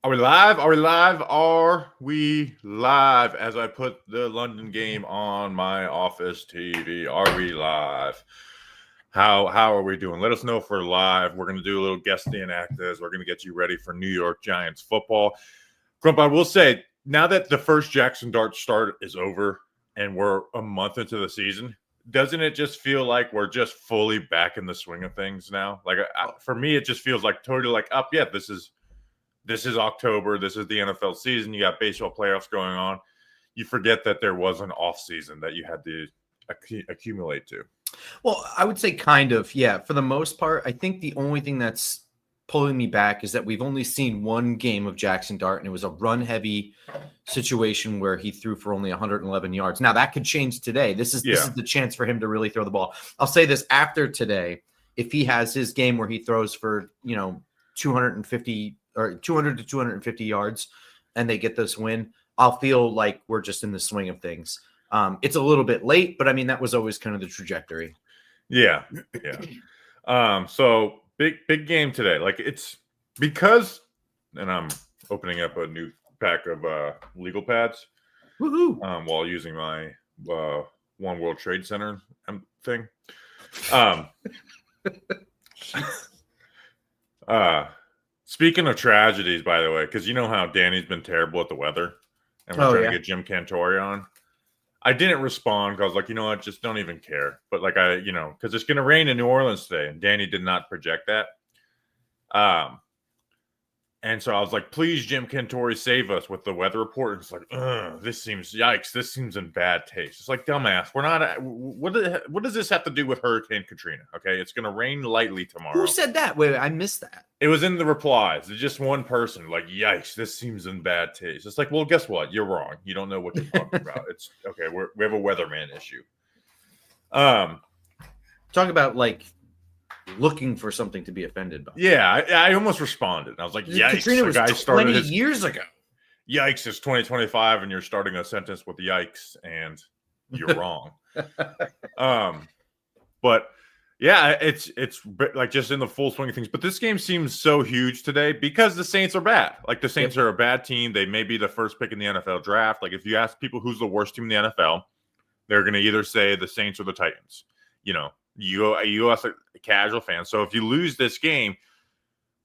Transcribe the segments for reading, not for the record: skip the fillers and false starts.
Are we live? Are we live? Are we live? As I put the London game on my office TV, are we live? How are we doing? Let us know if we're live. We're going to do a little guest inactives. We're going to get you ready for New York Giants football. Grump, I will say, now that the first Jackson Dart start is over and we're a month into the season, doesn't it just feel like we're just fully back in the swing of things now? Like for me, it just feels like totally like, up. Yeah, this is October. This is the NFL season. You got baseball playoffs going on. You forget that there was an off season that you had to accumulate to. Well, I would say kind of, yeah. For the most part, I think the only thing that's pulling me back is that we've only seen one game of Jackson Dart, and it was a run-heavy situation where he threw for only 111 yards. Now, that could change today. This is the chance for him to really throw the ball. I'll say this after today, if he has his game where he throws for, 250 or 200 to 250 yards and they get this win, I'll feel like we're just in the swing of things. It's a little bit late, but I mean, that was always kind of the trajectory. Yeah. So big game today. Like it's because, and I'm opening up a new pack of legal pads. Woohoo! While using my One World Trade Center thing. Speaking of tragedies, by the way, because you know how Danny's been terrible at the weather, and we're trying to get Jim Cantore on. I didn't respond because I was like, you know what, just don't even care. But like because it's going to rain in New Orleans today, and Danny did not project that. And so I was like, please, Jim Cantore, save us with the weather report. And it's like, this seems in bad taste. It's like, dumbass, we're not. What does this have to do with Hurricane Katrina? Okay, it's going to rain lightly tomorrow. Who said that? Wait, I missed that. It was in the replies. It's just one person like, yikes, this seems in bad taste. It's like, well, guess what? You're wrong. You don't know what you're talking about. It's okay. We have a weatherman issue. Talk about like looking for something to be offended by. Yeah, I almost responded. I was like, yikes. Katrina was 20 years ago. Yikes, it's 2025 and you're starting a sentence with yikes and you're wrong. But yeah, it's like just in the full swing of things. But this game seems so huge today because the Saints are bad. Like the Saints are a bad team. They may be the first pick in the NFL draft. Like if you ask people who's the worst team in the NFL, they're going to either say the Saints or the Titans. You ask a casual fan. So if you lose this game,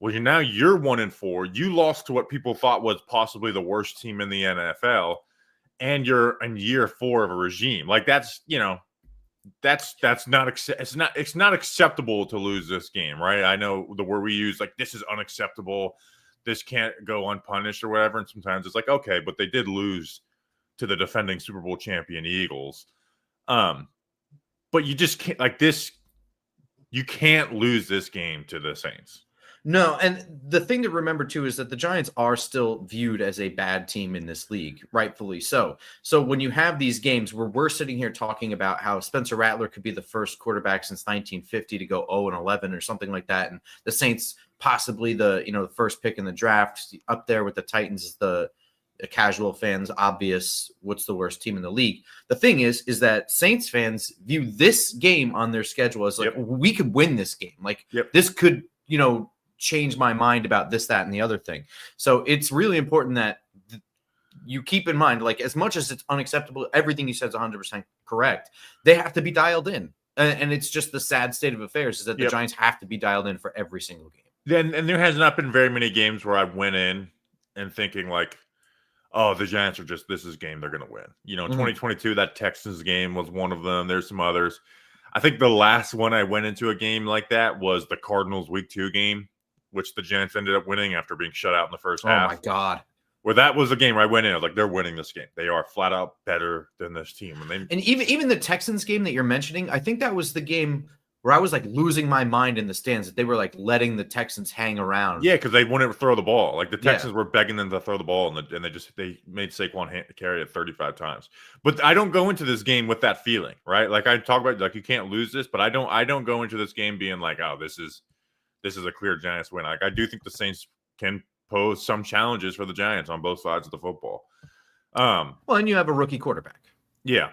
well, you're 1-4. You lost to what people thought was possibly the worst team in the NFL, and you're in year 4 of a regime. Like that's not it's not acceptable to lose this game, right? I know the word we use, like this is unacceptable. This can't go unpunished or whatever. And sometimes it's like, okay, but they did lose to the defending Super Bowl champion Eagles. But you just can't like this. You can't lose this game to the Saints. No, and the thing to remember, too, is that the Giants are still viewed as a bad team in this league, rightfully so. So when you have these games where we're sitting here talking about how Spencer Rattler could be the first quarterback since 1950 to go 0-11 or something like that, and the Saints possibly the first pick in the draft, up there with the Titans, the casual fans, obvious what's the worst team in the league. The thing is that Saints fans view this game on their schedule as like, we could win this game. Like this could, change my mind about this, that, and the other thing. So it's really important that you keep in mind, like as much as it's unacceptable, everything you said is 100% correct. They have to be dialed in. And it's just the sad state of affairs is that the Giants have to be dialed in for every single game. And there has not been very many games where I went in and thinking like, oh, the Giants are this is a game they're going to win. 2022, that Texans game was one of them. There's some others. I think the last one I went into a game like that was the Cardinals Week 2 game, which the Giants ended up winning after being shut out in the first half. Oh, my God. Where that was the game where I went in. I was like, they're winning this game. They are flat out better than this team. And even the Texans game that you're mentioning, I think that was the game where I was like losing my mind in the stands that they were like letting the Texans hang around. Yeah, because they wanted to throw the ball. Like the Texans were begging them to throw the ball, and they made Saquon carry it 35 times. But I don't go into this game with that feeling, right? Like I talk about, like you can't lose this, but I don't go into this game being like, oh, this is a clear Giants win. Like I do think the Saints can pose some challenges for the Giants on both sides of the football. Well, and you have a rookie quarterback. Yeah,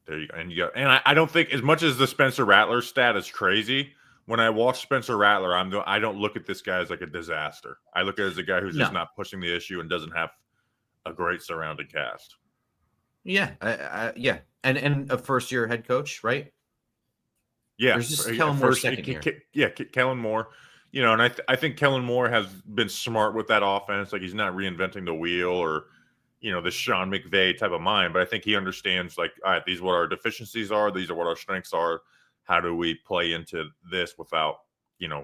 there you go. And I don't think, as much as the Spencer Rattler stat is crazy, when I watch Spencer Rattler, I don't look at this guy as like a disaster. I look at it as a guy who's just not pushing the issue and doesn't have a great surrounding cast. Yeah, yeah, and a first-year head coach, right? Yeah, there's just Kellen Moore second year. Yeah, Kellen Moore. And I think Kellen Moore has been smart with that offense. Like, he's not reinventing the wheel or, the Sean McVay type of mind. But I think he understands, like, all right, these are what our deficiencies are. These are what our strengths are. How do we play into this without,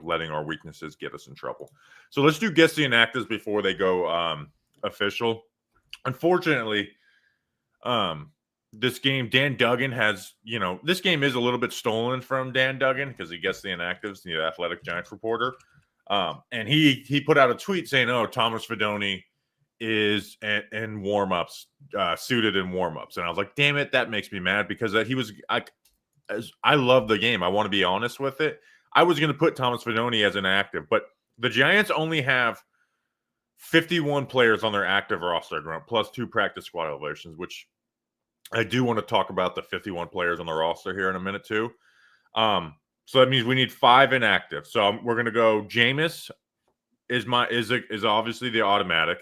letting our weaknesses get us in trouble? So let's do guess the inactives before they go official. Unfortunately, this game, Dan Duggan has, this game is a little bit stolen from Dan Duggan because he gets the inactives, the Athletic Giants reporter. And he put out a tweet saying, oh, Thomas Fidone is in warm-ups, suited in warm-ups. And I was like, damn it, that makes me mad because I love the game. I want to be honest with it. I was going to put Thomas Fidone as an active, but the Giants only have 51 players on their active roster, plus 2 practice squad elevations, which I do want to talk about the 51 players on the roster here in a minute too. So that means we need 5 inactive. So we're going to go. Jameis is obviously the automatic.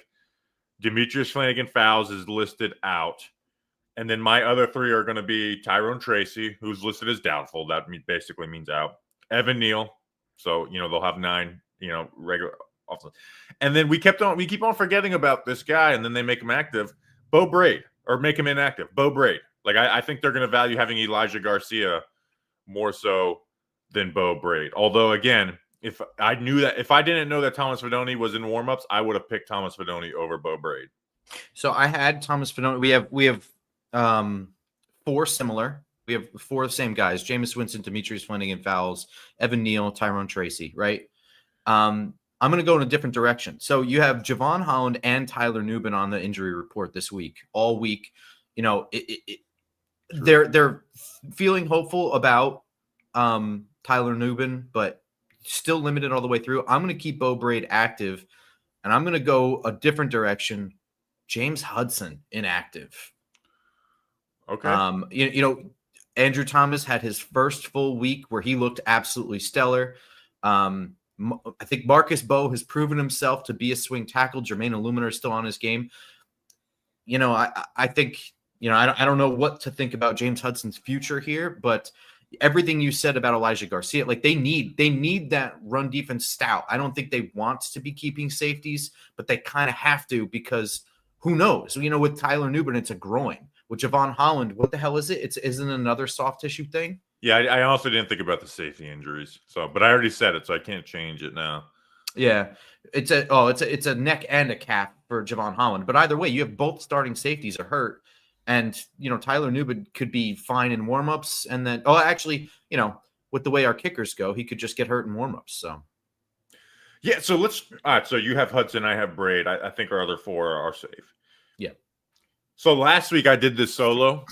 Demetrius Flanagan-Fowles is listed out. And then my other 3 are going to be Tyrone Tracy, who's listed as doubtful. That basically means out. Evan Neal. So, they'll have 9, regular. And then we keep on forgetting about this guy, and then they make him active. Bo Braid, or make him inactive. Bo Braid. Like, I think they're going to value having Elijah Garcia more so than Bo Braid. Although, again, if I didn't know that Thomas Fidone was in warmups, I would have picked Thomas Fidone over Bo Braid. So I had Thomas Fidone. We have 4 similar. We have 4 of the same guys: Jameis Winston, Demetrius Flanagan-Fowles, Evan Neal, Tyrone Tracy. Right. I'm going to go in a different direction. So you have Javon Holland and Tyler Nubin on the injury report this week, all week. They're feeling hopeful about Tyler Nubin, but still limited all the way through. I'm going to keep Bo Braid active, and I'm going to go a different direction. James Hudson inactive. Okay. Andrew Thomas had his first full week where he looked absolutely stellar. I think Marcus Bowe has proven himself to be a swing tackle. Jermaine Illumina is still on his game. I think, I don't know what to think about James Hudson's future here, but everything you said about Elijah Garcia, like they need that run defense stout. I don't think they want to be keeping safeties, but they kind of have to because who knows? With Tyler Nubin, it's a groin. With Javon Holland, what the hell is it? Isn't another soft tissue thing? Yeah, I also didn't think about the safety injuries. But I already said it, so I can't change it now. Yeah, it's a neck and a calf for Javon Holland. But either way, you have both starting safeties are hurt, and Tyler Nubin could be fine in warmups, and then actually, with the way our kickers go, he could just get hurt in warmups. So yeah, so all right. So you have Hudson, I have Braid. I think our other 4 are safe. Yeah. So last week I did this solo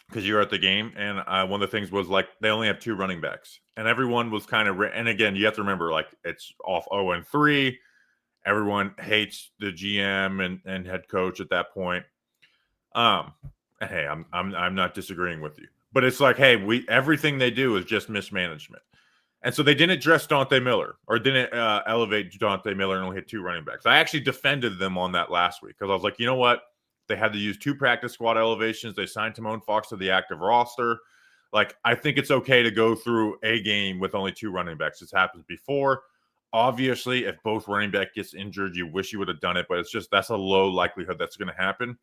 because you were at the game, and one of the things was like they only have 2 running backs, and everyone was kind of. And again, you have to remember, like it's off 0-3. Everyone hates the GM and head coach at that point. Hey, I'm not disagreeing with you, but it's like, hey, everything they do is just mismanagement, and so they didn't dress Dante Miller or didn't elevate Dante Miller and only hit 2 running backs. I actually defended them on that last week because I was like, you know what? They had to use 2 practice squad elevations. They signed Timon Fox to the active roster. Like, I think it's okay to go through a game with only 2 running backs. This happens before. Obviously, if both running back gets injured, you wish you would have done it, but that's a low likelihood that's going to happen.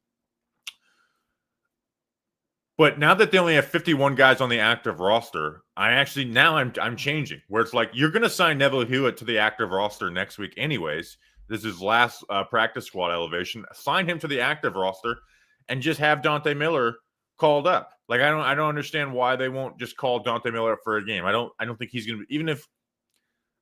But now that they only have 51 guys on the active roster, I'm changing. Where it's like, you're going to sign Neville Hewitt to the active roster next week anyways. This is his last practice squad elevation. Sign him to the active roster and just have Dante Miller called up. Like, I don't understand why they won't just call Dante Miller up for a game. I don't think he's going to be, even if,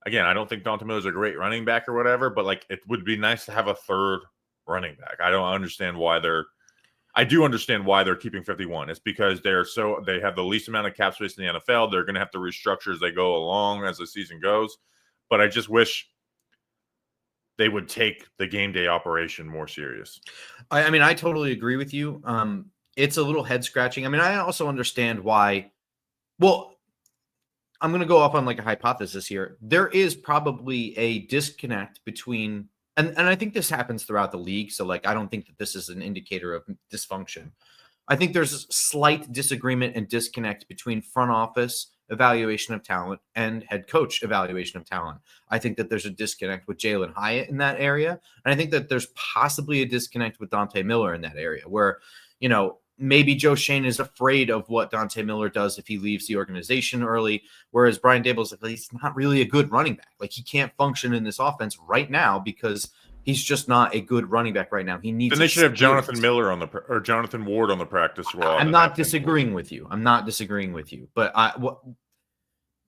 again, I don't think Dante Miller's a great running back or whatever, but like it would be nice to have a 3rd running back. I do understand why they're keeping 51. It's because they have the least amount of cap space in the NFL. They're going to have to restructure as they go along as the season goes. But I just wish they would take the game day operation more serious. I mean, I totally agree with you. It's a little head scratching. I mean, I also understand why. Well, I'm going to go off on like a hypothesis here. There is probably a disconnect between, and I think this happens throughout the league. So like, I don't think that this is an indicator of dysfunction. I think there's slight disagreement and disconnect between front office evaluation of talent and head coach evaluation of talent. I think that there's a disconnect with Jalen Hyatt in that area. And I think that there's possibly a disconnect with Dante Miller in that area where, you know, maybe Joe Shane is afraid of what Dante Miller does if he leaves the organization early, whereas Brian Daboll's like, he's not really a good running back. Like he can't function in this offense right now because he's just not a good running back right now. He needs. Then they should have Jonathan Miller or Jonathan Ward on the practice squad. I'm not disagreeing with you. I'm not disagreeing with you, but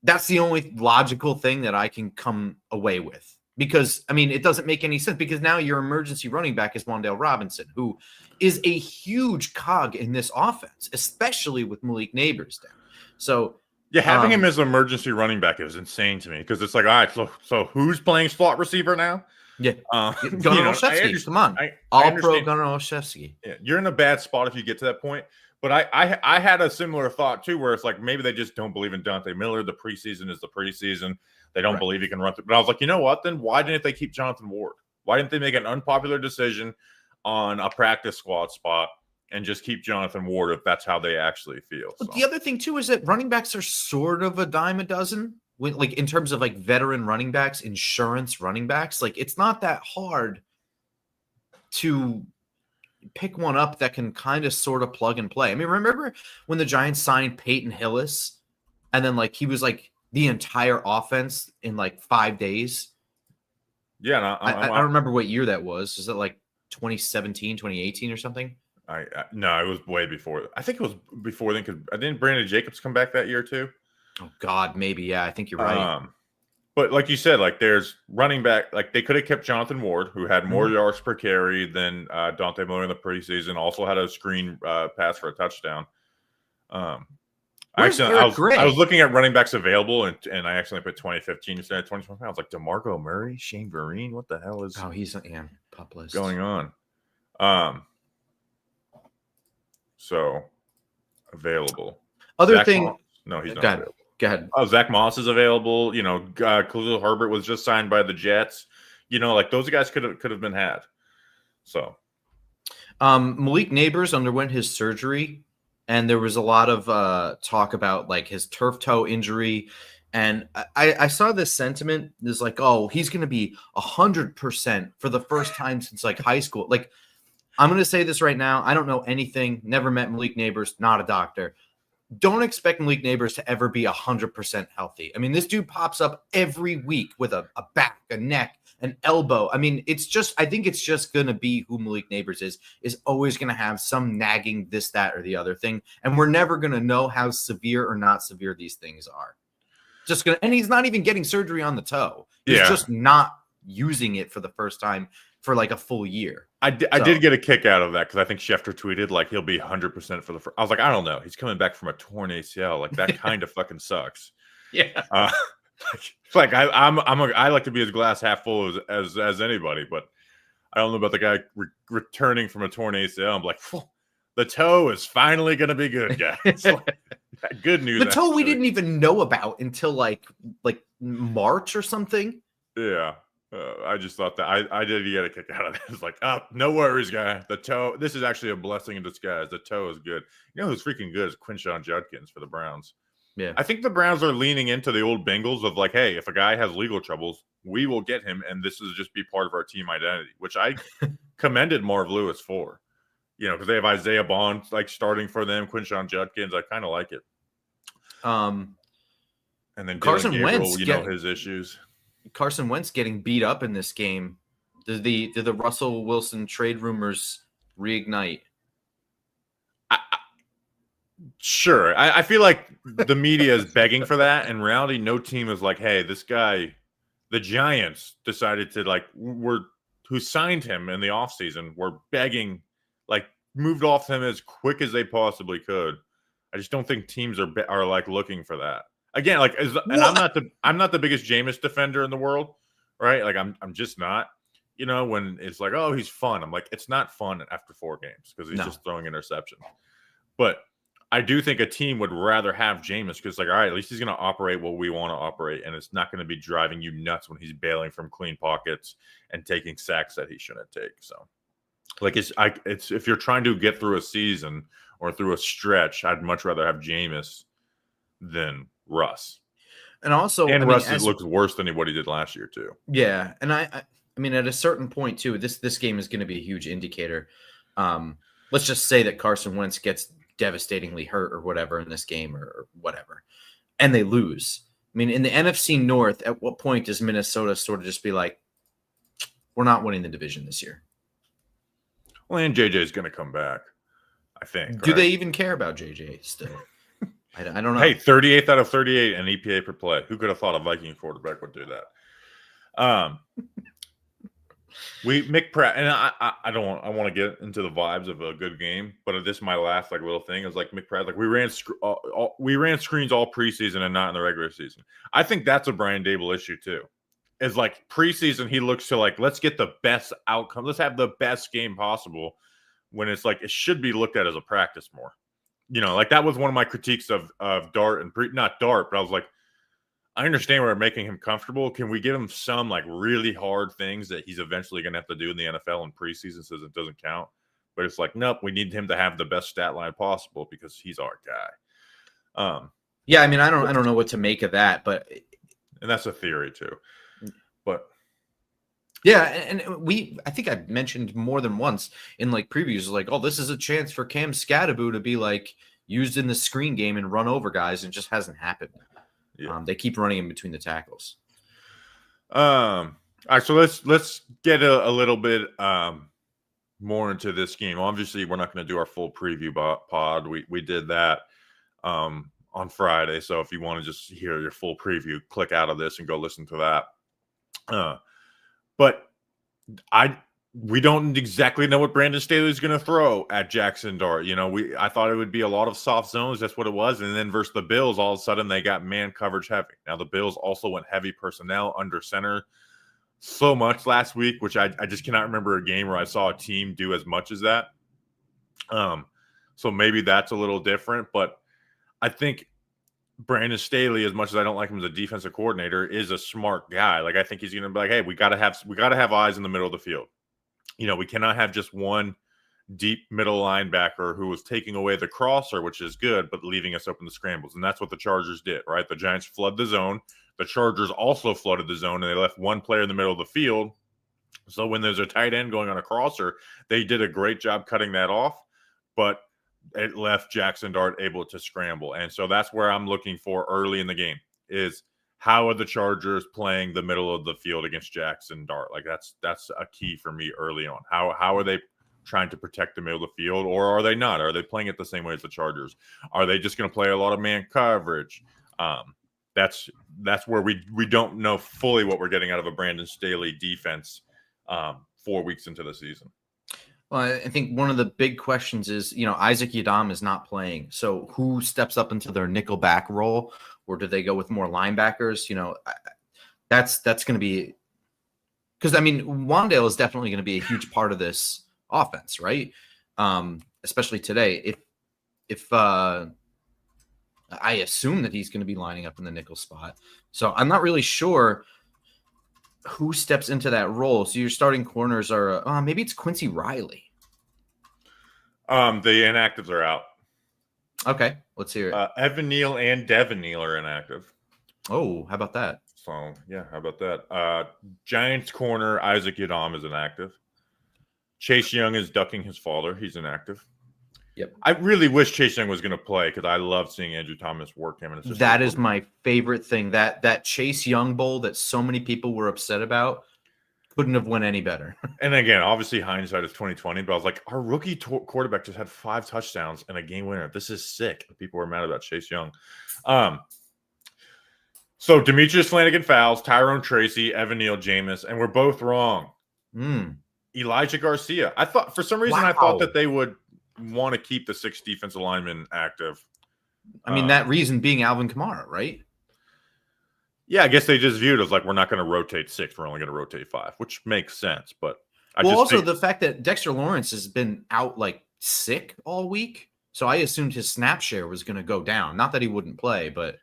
that's the only logical thing that I can come away with. Because, I mean, it doesn't make any sense because now your emergency running back is Wan'Dale Robinson, who is a huge cog in this offense, especially with Malik Neighbors down. So, yeah, having him as emergency running back is insane to me because it's like, all right, so who's playing slot receiver now? Yeah, Gunnar Olszewski, come on, All-Pro Gunnar Olszewski. Yeah, you're in a bad spot if you get to that point. But I had a similar thought too, where it's like maybe they just don't believe in Dante Miller. The preseason is the preseason. They don't believe he can run through. But I was like, you know what? Then why didn't they keep Jonathan Ward? Why didn't they make an unpopular decision on a practice squad spot and just keep Jonathan Ward if that's how they actually feel? But the other thing too is that running backs are sort of a dime a dozen. Like in terms of like veteran running backs, insurance running backs, like it's not that hard to pick one up that can kind of sort of plug and play. I mean, remember when the Giants signed Peyton Hillis and then like he was like the entire offense in like 5 days? Yeah. No, I don't remember what year that was. Is it like 2017, 2018 or something? No, it was way before. I think it was before then because didn't Brandon Jacobs come back that year too? Oh God, maybe. Yeah, I think you're right. But like you said, like there's running back, like they could have kept Jonathan Ward, who had more yards per carry than Dante Miller in the preseason. Also had a screen pass for a touchdown. I was looking at running backs available, and I accidentally put 2015 instead of 2025. I was like, DeMarco Murray, Shane Vereen, what the hell is? Oh, he's pup list going on. So available. Other thing. No, he's not available. Go ahead. Oh, Zach Moss is available. You know, Khalil Herbert was just signed by the Jets. You know, like those guys could have been had. So, Malik Neighbors underwent his surgery, and there was a lot of talk about like his turf toe injury. And I saw this sentiment is like, oh, he's going to be 100% for the first time since like high school. Like, I'm going to say this right now. I don't know anything. Never met Malik Neighbors. Not a doctor. Don't expect Malik Neighbors to ever be 100% healthy. I mean, this dude pops up every week with a back, a neck, an elbow. I mean, I think it's just going to be who Malik Neighbors is always going to have some nagging this, that, or the other thing. And we're never going to know how severe or not severe these things are. And he's not even getting surgery on the toe. He's just not using it for the first time for like a full year. I did get a kick out of that because I think Schefter tweeted like he'll be 100% for the first. I was like, I don't know. He's coming back from a torn ACL. Like that kind of fucking sucks. Yeah. I like to be as glass half full as anybody, but I don't know about the guy returning from a torn ACL. I'm like, the toe is finally going to be good, guys. Good news. The toe we didn't even know about until like March or something. Yeah. I just thought that I did get a kick out of it. It's like, oh, no worries, guy. The toe. This is actually a blessing in disguise. The toe is good. You know who's freaking good is Quinshon Judkins for the Browns. Yeah, I think the Browns are leaning into the old Bengals of like, hey, if a guy has legal troubles, we will get him, and this is just be part of our team identity, which I commended Marv Lewis for. You know, because they have Isaiah Bond like starting for them, Quinshon Judkins. I kind of like it. And then Carson Wentz, his issues. Carson Wentz getting beat up in this game. Did the Russell Wilson trade rumors reignite? Sure. I feel like the media is begging for that. In reality, no team is like, hey, this guy, the Giants decided to like, who signed him in the offseason, were begging, like moved off him as quick as they possibly could. I just don't think teams are like looking for that. Again, like, I'm not the biggest Jameis defender in the world, right? Like, I'm just not. You know, when it's like, oh, he's fun. I'm like, it's not fun after 4 games because he's just throwing interceptions. But I do think a team would rather have Jameis because, like, all right, at least he's going to operate what we want to operate, and it's not going to be driving you nuts when he's bailing from clean pockets and taking sacks that he shouldn't take. So, like, it's if you're trying to get through a season or through a stretch, I'd much rather have Jameis than Russ. And also, Russ looks worse than what he did last year too. Yeah, and I mean, at a certain point too, this game is going to be a huge indicator. Let's just say that Carson Wentz gets devastatingly hurt or whatever in this game or whatever, and they lose. I mean, in the NFC North, at what point does Minnesota sort of just be like, we're not winning the division this year? Well, and JJ is going to come back, I think. Do they even care about JJ still? I don't know. Hey, 38th out of 38 and EPA per play. Who could have thought a Viking quarterback would do that? Mick Pratt, and I want to get into the vibes of a good game, but this is my last like little thing. Is like Mick Pratt, like we ran screens all preseason and not in the regular season. I think that's a Brian Dable issue too. Is like preseason he looks to like let's get the best outcome, let's have the best game possible. When it's like it should be looked at as a practice more. You know, like that was one of my critiques of Dart and not Dart, but I was like, I understand we're making him comfortable. Can we give him some like really hard things that he's eventually going to have to do in the NFL in preseason so it doesn't count? But it's like, nope, we need him to have the best stat line possible because he's our guy. Yeah, I mean, I don't know what to make of that, but and that's a theory too. But yeah, and I think I mentioned more than once in like previews, like, oh, this is a chance for Cam Scatterbo to be like used in the screen game and run over guys, and it just hasn't happened. Yeah. They keep running in between the tackles. All right, so let's get a little bit more into this game. Obviously, we're not going to do our full preview pod. We did that on Friday. So if you want to just hear your full preview, click out of this and go listen to that. But we don't exactly know what Brandon Staley is going to throw at Jackson Dart. You know, I thought it would be a lot of soft zones. That's what it was. And then versus the Bills, all of a sudden they got man coverage heavy. Now the Bills also went heavy personnel under center so much last week, which I just cannot remember a game where I saw a team do as much as that. So maybe that's a little different, but I think Brandon Staley, as much as I don't like him as a defensive coordinator, is a smart guy. Like I think he's going to be like, hey, we got to have eyes in the middle of the field. You know, we cannot have just one deep middle linebacker who was taking away the crosser, which is good, but leaving us open to scrambles. And that's what the Chargers did, right? The Giants flood the zone. The Chargers also flooded the zone, and they left one player in the middle of the field. So when there's a tight end going on a crosser, they did a great job cutting that off, but it left Jackson Dart able to scramble. And so that's where I'm looking for early in the game is how are the Chargers playing the middle of the field against Jackson Dart? Like that's a key for me early on. How are they trying to protect the middle of the field, or are they not? Are they playing it the same way as the Chargers? Are they just going to play a lot of man coverage? That's where we don't know fully what we're getting out of a Brandon Staley defense 4 weeks into the season. Well, I think one of the big questions is, you know, Isaac Yadam is not playing. So who steps up into their nickel back role, or do they go with more linebackers? You know, that's going to be – because, I mean, Wan'Dale is definitely going to be a huge part of this offense, right? Especially today. If I assume that he's going to be lining up in the nickel spot. So I'm not really sure – who steps into that role. So your starting corners are maybe it's Quincy Riley. The inactives are out. Okay, let's hear it. Evan Neal and Devin Neal are inactive. Oh, how about that? So yeah, how about that? Giants corner Isaac Yadam is inactive. Chase Young is ducking his father. He's inactive. Yep. I really wish Chase Young was going to play because I love seeing Andrew Thomas work him. And that is my favorite thing. That Chase Young bowl that so many people were upset about couldn't have went any better. And again, obviously hindsight is 2020, but I was like, our rookie quarterback just had 5 touchdowns and a game winner. This is sick. People were mad about Chase Young. So Demetrius Flanagan fouls, Tyrone Tracy, Evan Neal, Jameis, and we're both wrong. Elijah Garcia. I thought for some reason I thought that they would want to keep the 6 defensive linemen active. I mean, that reason being Alvin Kamara, right? Yeah, I guess they just viewed it as like we're not going to rotate 6, we're only going to rotate 5, which makes sense. But the fact that Dexter Lawrence has been out like sick all week, So I assumed his snap share was going to go down. Not that he wouldn't play, but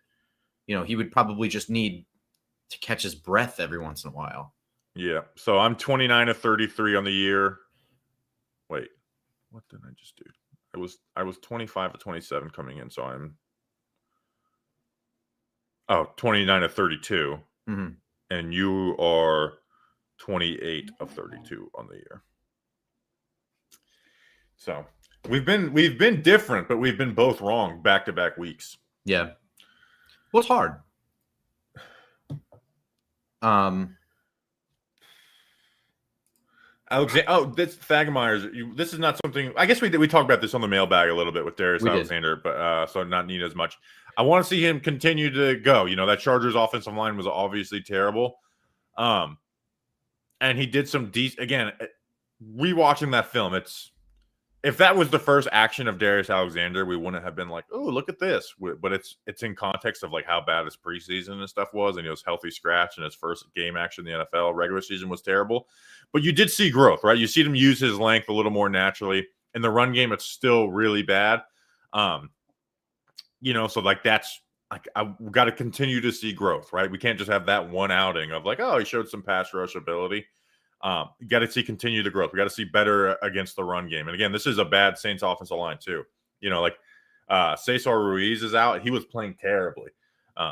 he would probably just need to catch his breath every once in a while. Yeah. So I'm 29 of 33 on the year. Wait, what did I just do? I was 25 of 27 coming in, so I'm 29 of 32. Mm-hmm. And you are 28 of 32 on the year. So we've been different, but we've been both wrong back-to-back weeks. Yeah. Well, it's hard. This Thagemeyer's. This is not something. I guess we talked about this on the mailbag a little bit with Darius Alexander, but so not need as much. I want to see him continue to go. That Chargers offensive line was obviously terrible, and he did some decent. Again, rewatching that film, if that was the first action of Darius Alexander, we wouldn't have been like, oh, look at this. But it's in context of like how bad his preseason and stuff was, and he was healthy scratch, and his first game action in the NFL regular season was terrible. But you did see growth, right? You see him use his length a little more naturally. In the run game, it's still really bad. So like that's like I've got to continue to see growth, right? We can't just have that one outing of like, oh, he showed some pass rush ability. You got to see continue the growth. We got to see better against the run game. And again, this is a bad Saints offensive line too. Cesar Ruiz is out. He was playing terribly.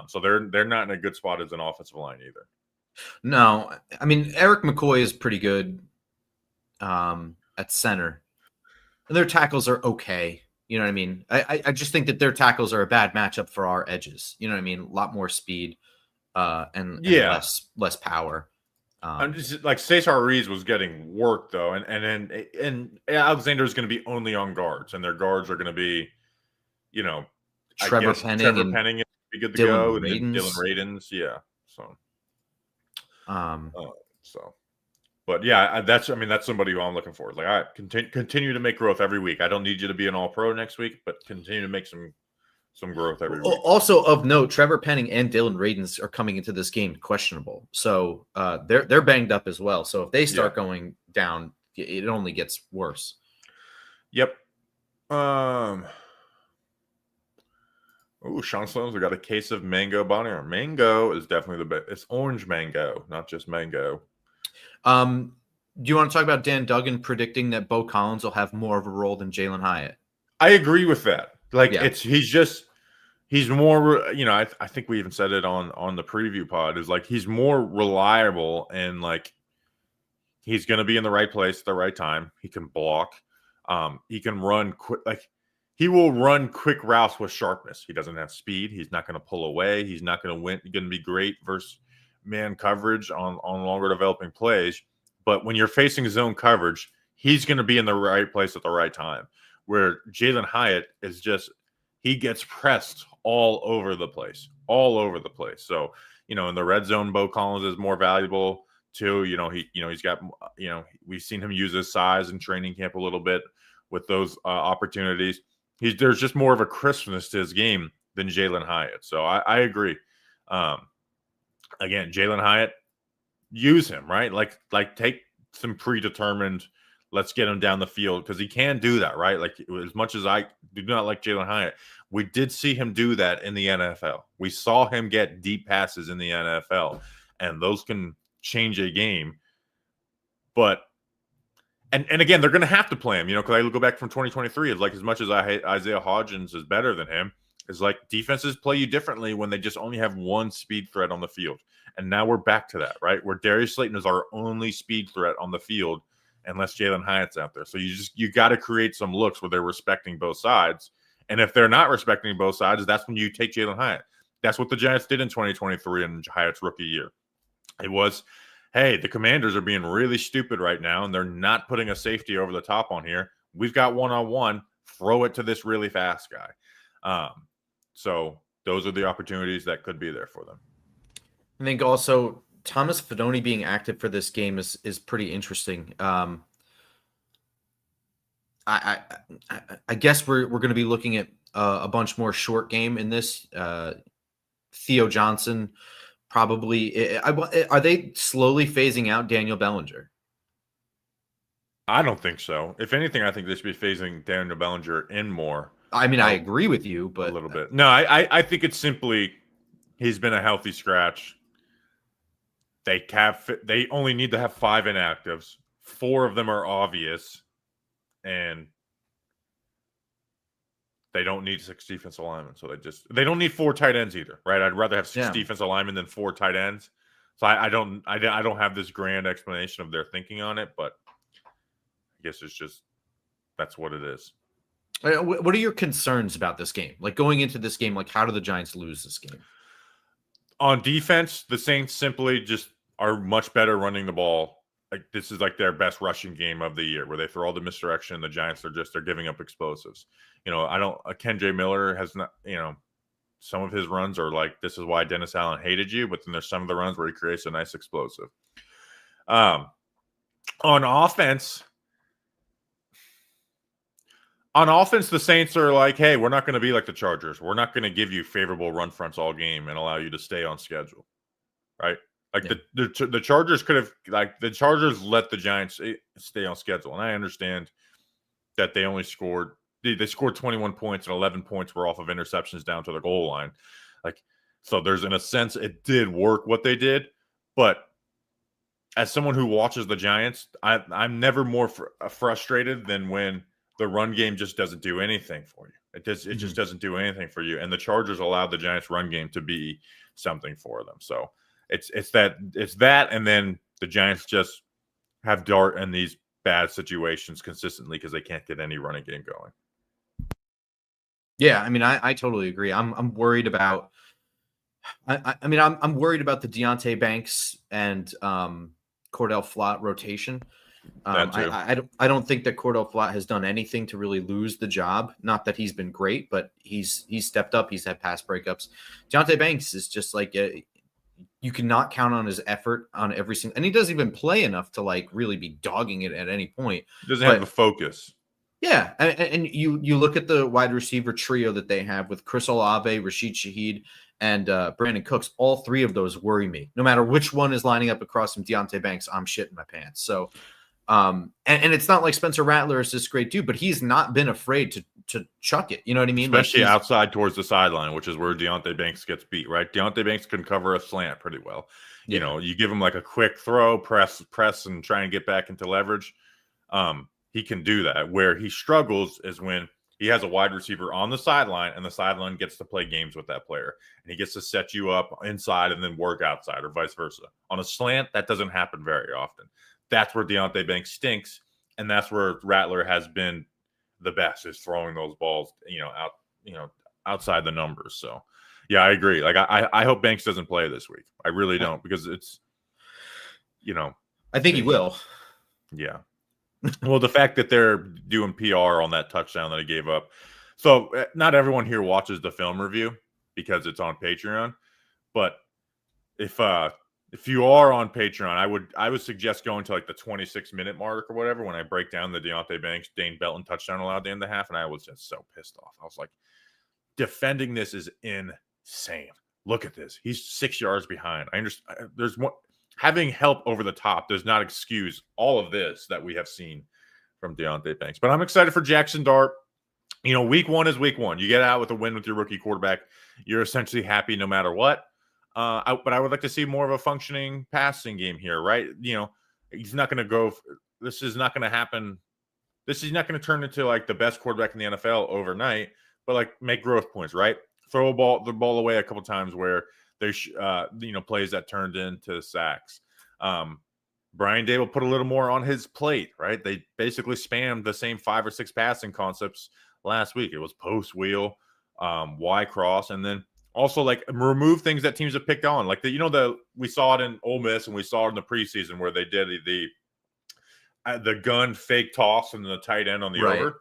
So they're not in a good spot as an offensive line either. No, I mean, Eric McCoy is pretty good at center. And their tackles are okay. You know what I mean? I just think that their tackles are a bad matchup for our edges. You know what I mean? A lot more speed and less power. Just like Cesar Ruiz was getting work though, and Alexander is going to be only on guards, and their guards are going to be, Trevor Penning is be good to Dylan go, and Radins. then Dylan Radins, yeah. But yeah, that's somebody who I'm looking for. Like, all right, continue to make growth every week. I don't need you to be an All-Pro next week, but continue to make some growth every week. Also of note, Trevor Penning and Dylan Radins are coming into this game questionable, so they're banged up as well. So if they start going down, it only gets worse. Yep. Sean Sloan's got a case of mango bonnier. Mango is definitely the best. It's orange mango, not just mango. Do you want to talk about Dan Duggan predicting that Bo Collins will have more of a role than Jalen Hyatt? I agree with that. Like he's more, I think we even said it on the preview pod, is like he's more reliable, and like he's going to be in the right place at the right time. He can block. He can run quick. Like he will run quick routes with sharpness. He doesn't have speed. He's not going to pull away. He's not going to win. He's going to be great versus man coverage on longer developing plays. But when you're facing zone coverage, he's going to be in the right place at the right time. Where Jalen Hyatt is just, he gets pressed all over the place. So, in the red zone, Bo Collins is more valuable too. He's got, we've seen him use his size in training camp a little bit with those opportunities. There's just more of a crispness to his game than Jalen Hyatt. So I agree. Again, Jalen Hyatt, use him, right? Like take some predetermined, let's get him down the field, because he can do that, right? Like, as much as I do not like Jalen Hyatt, we did see him do that in the NFL. We saw him get deep passes in the NFL, and those can change a game. But and again, they're going to have to play him, because I go back from 2023. It's like, as much as I hate Isaiah Hodgins is better than him, it's like defenses play you differently when they just only have one speed threat on the field. And now we're back to that, right? Where Darius Slayton is our only speed threat on the field, unless Jalen Hyatt's out there. So you got to create some looks where they're respecting both sides. And if they're not respecting both sides, that's when you take Jalen Hyatt. That's what the Giants did in 2023 in Hyatt's rookie year. It was, hey, the Commanders are being really stupid right now, and they're not putting a safety over the top on here. We've got one-on-one. Throw it to this really fast guy. So those are the opportunities that could be there for them. I think also Thomas Fidone being active for this game is pretty interesting. I guess we're going to be looking at a bunch more short game in this. Theo Johnson probably. Are they slowly phasing out Daniel Bellinger? I don't think so. If anything, I think they should be phasing Daniel Bellinger in more. I mean, I agree with you, but a little bit. No, I think it's simply he's been a healthy scratch. They only need to have 5 inactives. 4 of them are obvious, and they don't need 6 defensive linemen. So they don't need 4 tight ends either, right? I'd rather have 6 defensive linemen than 4 tight ends. So I don't have this grand explanation of their thinking on it, but I guess it's just that's what it is. What are your concerns about this game? Like going into this game, like how do the Giants lose this game? On defense, the Saints simply just are much better running the ball. Like this is like their best rushing game of the year, where they throw all the misdirection. The Giants they're giving up explosives. Ken J. Miller has not. Some of his runs are like, this is why Dennis Allen hated you, but then there's some of the runs where he creates a nice explosive. On offense, the Saints are like, hey, we're not going to be like the Chargers. We're not going to give you favorable run fronts all game and allow you to stay on schedule, right? Like the Chargers could have, like the Chargers let the Giants stay on schedule, and I understand that they only scored. They scored 21 points and 11 points were off of interceptions down to the goal line. Like, so there's, in a sense, it did work what they did. But as someone who watches the Giants, I'm never more frustrated than when the run game just doesn't do anything for you. It just doesn't do anything for you. And the Chargers allowed the Giants run game to be something for them. So it's that. And then the Giants just have dart in these bad situations consistently because they can't get any running game going. Yeah, I mean, I totally agree. I'm worried about. I'm worried about the Deontay Banks and Cordell Flott rotation. I don't think that Cordell Flott has done anything to really lose the job. Not that he's been great, but he's stepped up. He's had pass breakups. Deontay Banks is just like you cannot count on his effort on every single, and he doesn't even play enough to like really be dogging it at any point. He doesn't have the focus. Yeah, and you look at the wide receiver trio that they have with Chris Olave, Rashid Shaheed, and Brandon Cooks. All 3 of those worry me. No matter which one is lining up across from Deontay Banks, I'm shitting my pants. So, and it's not like Spencer Rattler is this great dude, but he's not been afraid to chuck it. You know what I mean? Especially outside towards the sideline, which is where Deontay Banks gets beat, right? Deontay Banks can cover a slant pretty well. Yeah. You give him like a quick throw, press, and try and get back into leverage. He can do that. Where he struggles is when he has a wide receiver on the sideline and the sideline gets to play games with that player. And he gets to set you up inside and then work outside or vice versa. On a slant, that doesn't happen very often. That's where Deontay Banks stinks. And that's where Rattler has been the best, is throwing those balls, outside the numbers. So, yeah, I agree. Like, I hope Banks doesn't play this week. I really don't, because it's, I think he will. Yeah. Well, the fact that they're doing PR on that touchdown that he gave up. So not everyone here watches the film review because it's on Patreon. But if you are on Patreon, I would suggest going to like the 26-minute mark or whatever when I break down the Deontay Banks, Dane Belton touchdown allowed at the end of the half. And I was just so pissed off. I was like, defending this is insane. Look at this. He's 6 yards behind. I understand. There's one. Having help over the top does not excuse all of this that we have seen from Deontay Banks. But I'm excited for Jackson Dart. Week 1 is week 1. You get out with a win with your rookie quarterback. You're essentially happy no matter what. But I would like to see more of a functioning passing game here, right? He's not going to go. This is not going to happen. This is not going to turn into like the best quarterback in the NFL overnight, but like make growth points, right? Throw the ball away a couple times where there's plays that turned into sacks. Brian Dable put a little more on his plate, right? They basically spammed the same 5 or 6 passing concepts last week. It was post wheel, Y cross, and then also like remove things that teams have picked on. Like we saw it in Ole Miss and we saw it in the preseason where they did the gun fake toss and the tight end on the over.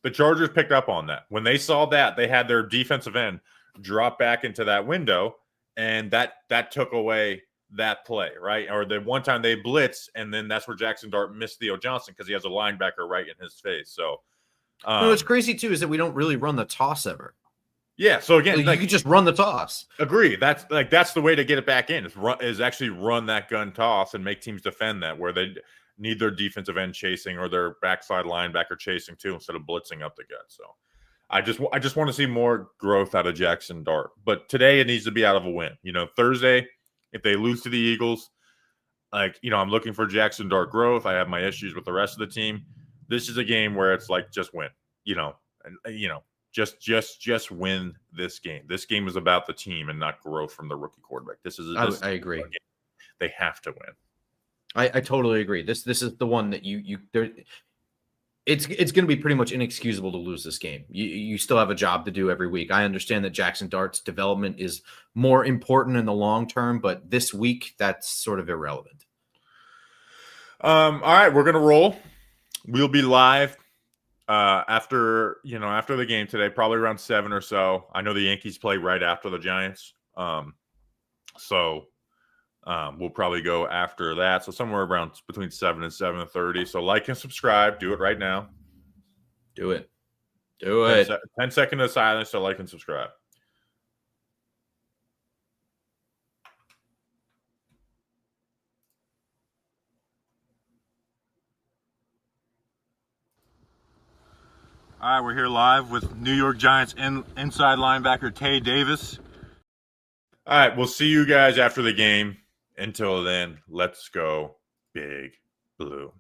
The Chargers picked up on that. When they saw that, they had their defensive end drop back into that window. And that took away that play, right? Or the one time they blitz, and then that's where Jackson Dart missed Theo Johnson because he has a linebacker right in his face. So, what's crazy too is that we don't really run the toss ever. Yeah. So again, you can just run the toss. Agree. That's the way to get it back in. Is actually run that gun toss and make teams defend that, where they need their defensive end chasing or their backside linebacker chasing too instead of blitzing up the gut. So, I just want to see more growth out of Jackson Dart. But today it needs to be out of a win. Thursday, if they lose to the Eagles, I'm looking for Jackson Dart growth. I have my issues with the rest of the team. This is a game where it's like just win. Just win this game. This game is about the team and not growth from the rookie quarterback. I agree. They have to win. I totally agree. This is the one that it's going to be pretty much inexcusable to lose this game. You still have a job to do every week. I understand that Jackson Dart's development is more important in the long term, but this week that's sort of irrelevant. All right, we're gonna roll. We'll be live after the game today, probably around 7 or so. I know the Yankees play right after the Giants, so we'll probably go after that. So somewhere around between 7 and 7:30. So like and subscribe. Do it right now. Do it. 10 seconds of silence. So like and subscribe. All right, we're here live with New York Giants inside linebacker Tay Davis. All right, we'll see you guys after the game. Until then, let's go Big Blue.